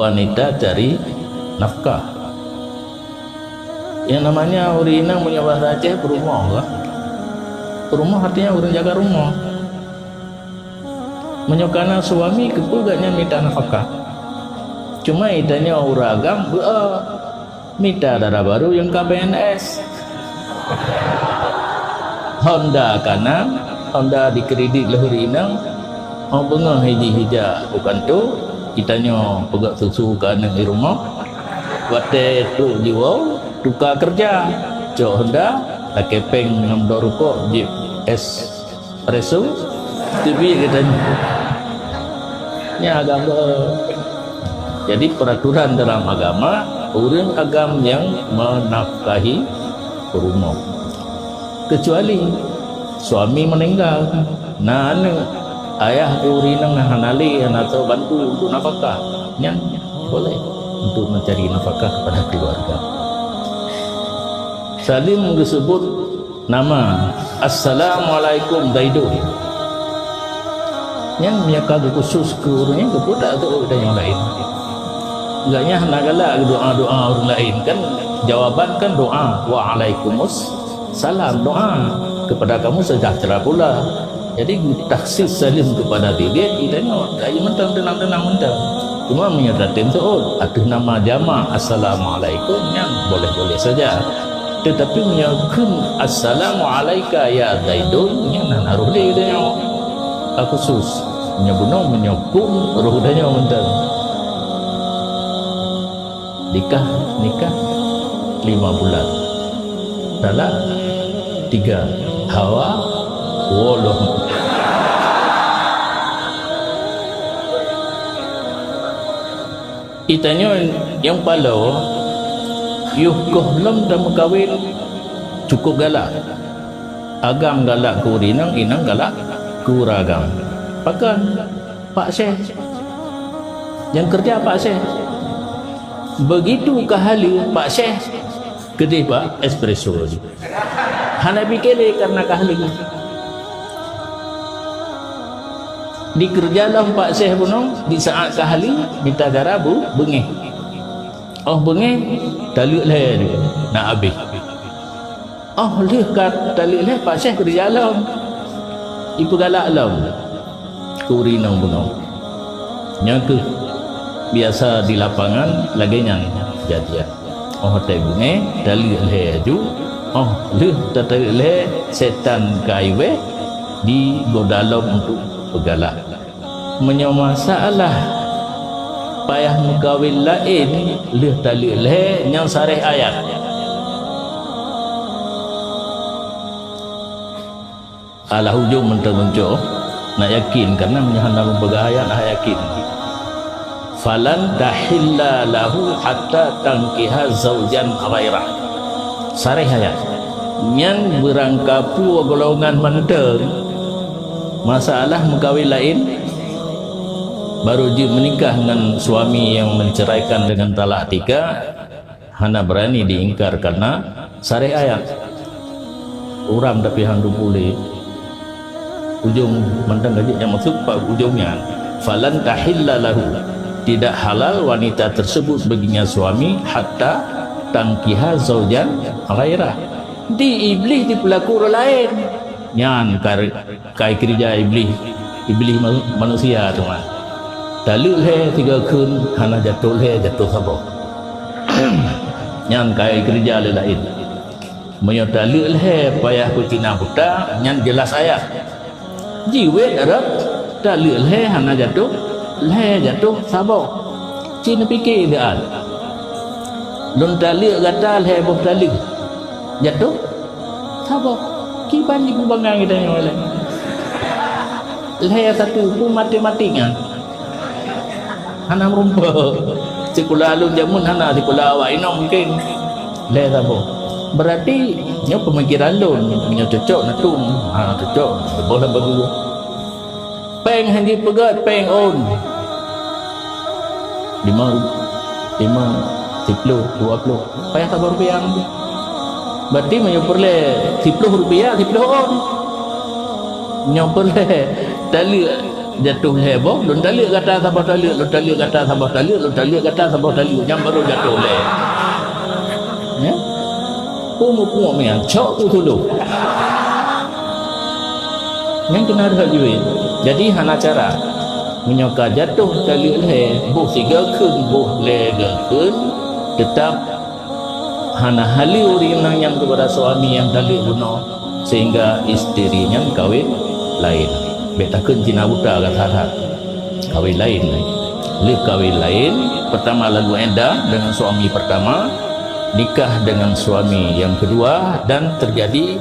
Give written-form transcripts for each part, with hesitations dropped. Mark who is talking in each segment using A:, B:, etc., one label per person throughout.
A: Wanita cari nafkah. Yang namanya orang Inang punya bahasa Aceh perumah lah. Perumah artinya orang jaga rumah. Menyokana suami kepuganya minta nafkah. Cuma idanya orang agam minta darah baru yang KPNS. Honda kanan, Honda dikredit lahir Inang. Mau bengah hiji-hija bukan tu. Kitanya pegak susu kanan di rumah. Wate tu jiwa tukar kerja. Cok Honda tak kepeng 6 rokok Jeep Espresso TV katanya. Ini agama. Jadi peraturan dalam agama, orang agama yang menafkahi rumah. Kecuali suami meninggal, nah ayah urinang hanali atau bantu untuk nafkah, yang boleh untuk mencari nafkah kepada keluarga. Salim disebut nama Assalamualaikum Daidul. Yang menyakal khusus ke orangnya kepada atau ada yang lain. Enggaknya nak galak doa-doa orang lain kan, jawaban kan doa waalaikumsalam, salam doa kepada kamu sejahtera pula. Jadi taksis salim kepada dia idanya ayo mentang tenang-tenang mentang. Cuma menyatakan tu ada nama jama assalamualaikum yang boleh-boleh saja. Tetapi menyakun assalamualaika ya Zaidun yang naruh dia khusus menyebut menyokong roh danya mentang. Nikah 5 bulan. Talak 3. Hawa woloh. Itanya yang palau yuh lam dah berkahwin cukup galak. Agam galak ku Inang, Inang galak ku Ragam. Pakan Pak Syekh yang kerja Pak Syekh. Begitu kahali Pak Syekh kedai Pak espresso lagi. Hana pikir karena kahali. Dikerjalah Pak Syekh punong di saat kahali minta garabu bengih. Oh bengih taluk leh nak habis. Oh leh kat taluk leh Pak Syekh kerjalah. Ipu galak lam. Kurinang punong. Yang biasa di lapangan lagi yang jadian. Oh tak bunga dalil leju. Oh leh taluk leh setan kaiwe di godalam untuk bergalak. Menyamasalah payah mengkawin lain leh taluk leh yang sarih ayat. Alah hujung mentok-mentok nak yakin karena menyahana bergayat nak yakin. Falan tahilla lahu hatta tankiha zaujan ghairah. Sarih ayat yang berangkapu golongan menteng masalah mengkawin lain baru je menikah dengan suami yang menceraikan dengan talak 3 hana berani diingkar karena sarih ayat orang tapi handu boleh ujung mentang gaji yang masuk pak ujungnya falan tahilla lahu tidak halal wanita tersebut baginya suami hatta tangkiha zaujan ghairah di iblis di pelaku orang lain nyan kai kerja iblis manusia cuma taluk he 3 kun hana jatuh he jatuh sabok nyan kai kerja lain menyo taluk he payah kucina buta nyan jelas ayat jiwet arab taluk he hana jatuh sabok cina fikir dia don taluk gatal he boh taluk jatuh sabok kiban ibu bangang kita yang oleh leher satu pun matematiknya hana merumpah sekolah alun jamun hana sekolah awak ino mungkin leher sabok berarti nya pemikiran lu nya cocok na tu cocok boleh bagus peng handi pegat peng on 5 10 20 payah tak rupiah berarti nya perle 10 rupiah 10 on nya perle tali jatuh heboh lun tali kata sabah tali lun tali kata sabah tali lun tali kata sabah tali yang baru jatuh le ya pumu yang cok tu dulu yang kena ada juga jadi hana cara menyoka jatuh tali le buh tiga kun buh le kun tetap hana hali orang yang kepada suami yang tali bunuh sehingga istrinya kawin lain betakun Cina buta kata kawin lain kawin lain pertama lalu enda dengan suami pertama nikah dengan suami yang kedua dan terjadi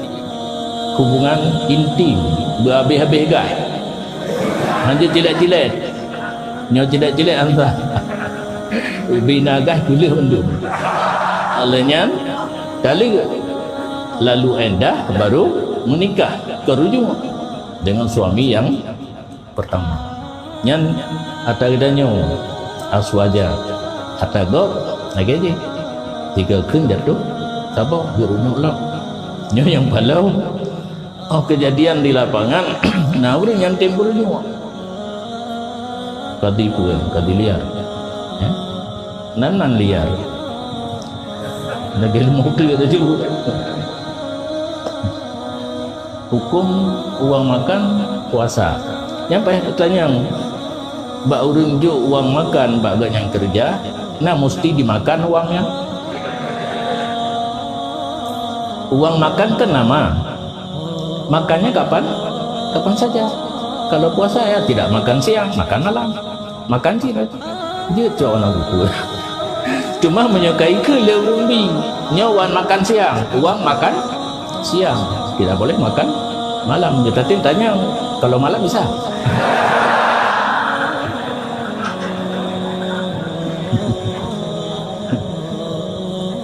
A: hubungan intim berhabis-habis gah hanya jilat-jilat nyo jilat-jilat anta bina gah tulis undum alanya kali lalu enda baru menikah kerujuk dengan suami yang pertama nyan atagdanyo aswaja atago lagi je tiga kun jatuh siapa guru lah nyo yang balau kejadian di lapangan nah orang yang timbul nyo kadi liar ya? Nan liar negeri mobil ada juga hukum uang makan puasa yang payah tanya bak urang jo uang makan bak yang kerja nah mesti dimakan uangnya uang makan kan nama makannya kapan saja kalau puasa ya tidak makan siang makan malam makan tidak dia cok nak buku cuma menyukai ke lewung bing nyawan makan siang uang makan siang tidak boleh makan malam dia tanya kalau malam bisa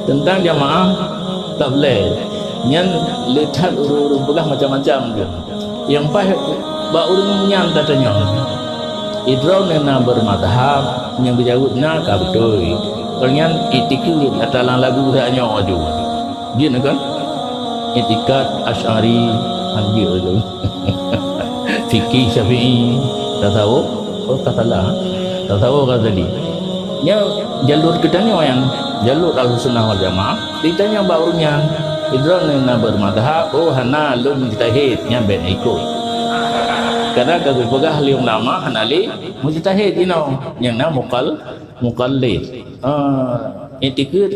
A: tentang jamaah tak boleh nyan lihat urut begah macam-macam dia yang pahit ba urang nyan tatanya idrau nena bermadhab yang berjawabna ka betul nyan itikid atalang lagu hanya aju dia kan itikat asy'ari anjir tu fikih syafi'i tasawuf katalah tasawuf Ghazali nya jalur ketanya yang jalur al-sunnah wal jamaah ditanya ba urangnya idron na bermadhab hana lum mujtahid nya ben ikut karena kagak pegah liung lama hanali mujtahid yang na muqallid itikad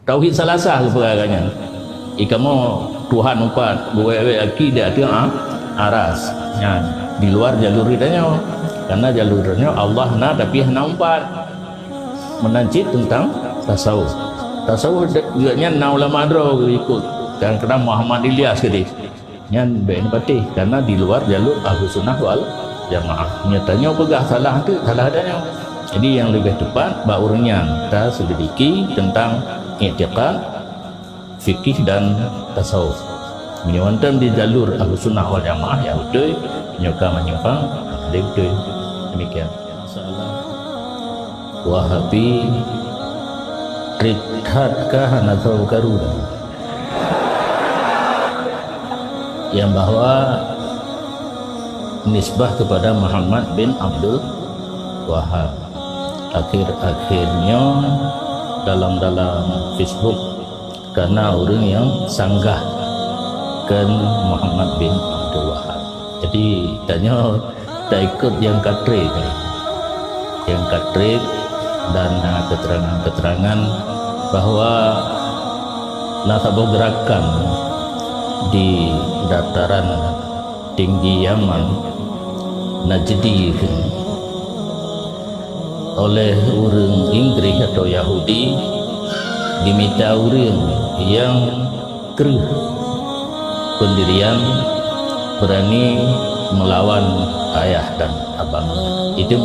A: tauhid salasah perkaranya ikamu Tuhan empat buat akidah dia aras ya di luar jalur ditanya karena jalurnya Allah na tapi hana empat menancit tentang tasawuf juga na ulama adro ikut dan kena Muhammad Ilyas ke dia nyan ben patih karena di luar jalur Ahlus Sunnah wal Jamaah nyatanya pegah salah tu salah adanya jadi yang lebih tepat bak urangnya kita sedikit tentang i'tiqad fikih dan tasawuf menyewantan di jalur Ahlus Sunnah wal Jamaah ya betul nyoka menyimpang dia betul demikian masalah Wahabi Ridhatkah atau Garuda yang bahwa nisbah kepada Muhammad bin Abdul Wahab akhir-akhirnya dalam Facebook karena orang yang sanggah kan Muhammad bin Abdul Wahab jadi tanya tak ikut yang katrik dan keterangan-keterangan bahwa nasabah gerakan di dataran tinggi Yaman Najdi oleh orang Inggris atau Yahudi diminta orang yang keruh pendirian berani melawan ayah dan abang itu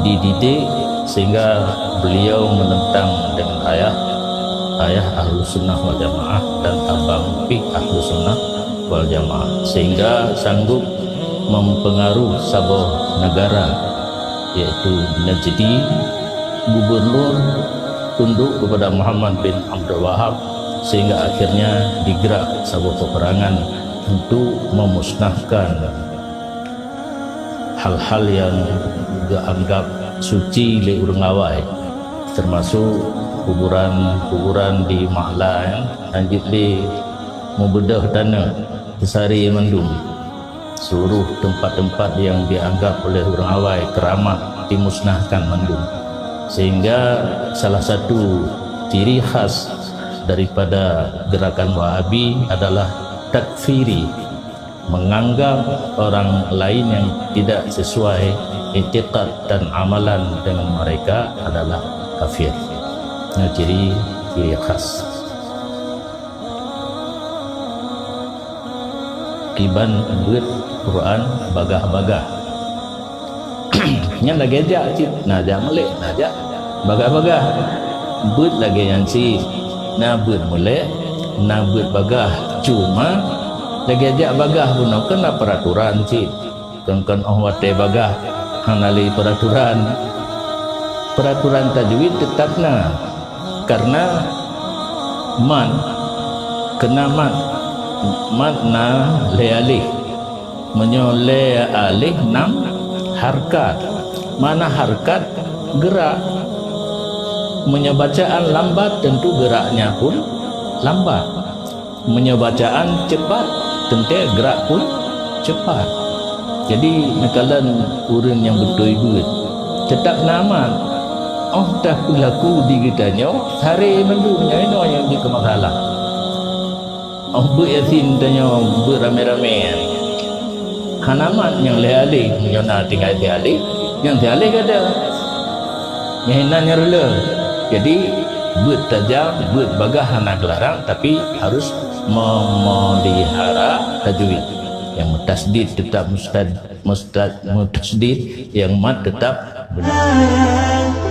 A: dididik sehingga beliau menentang dengan ayah ayah Ahlus Sunnah wal Jamaah dan abang pi Ahlus Sunnah wal Jamaah, sehingga sanggup mempengaruhi sebuah negara yaitu Najdi. Gubernur tunduk kepada Muhammad bin Abdul Wahab, sehingga akhirnya digerak sebuah peperangan untuk memusnahkan hal-hal yang dianggap suci oleh orang awai, termasuk kuburan-kuburan di Mahlan, lanjut di membedah tanah Kesari Mandum. Seluruh tempat-tempat yang dianggap oleh orang awai keramat dimusnahkan Mandum, sehingga salah satu ciri khas daripada gerakan Wahabi adalah takfiri, menganggap orang lain yang tidak sesuai i'tiqad dan amalan dengan mereka adalah kafir. Ini ciri khas. Kiban buat Quran bagah-bagah. Yang lagi aja cik, najak melek, najak bagah-bagah. Buat lagi yang cik, na buat melek, na buat bagah. Cuma lagi aja bagah pun kena peraturan cik. Kan wate bagah hanali peraturan tajwid tetapna, karena man kena mat na le alih menyole alih nam harkat. Mana harkat gerak, menyebacaan lambat tentu geraknya pun lambat, menyebacaan cepat tentu gerak pun cepat. Jadi nekalan urang yang betul tetap nama dah berlaku di kitanya hari mendunya ini yang di kemasalah yasin tanya beramai-ramai hanaman yang lehalih menyona tinggal lehalih yang lehalih ada yang hinanya rela. Jadi buat tajam buat bagah anak larang, tapi harus memelihara tajwid yang mutasdid tetap mutasdid, yang mat tetap benar.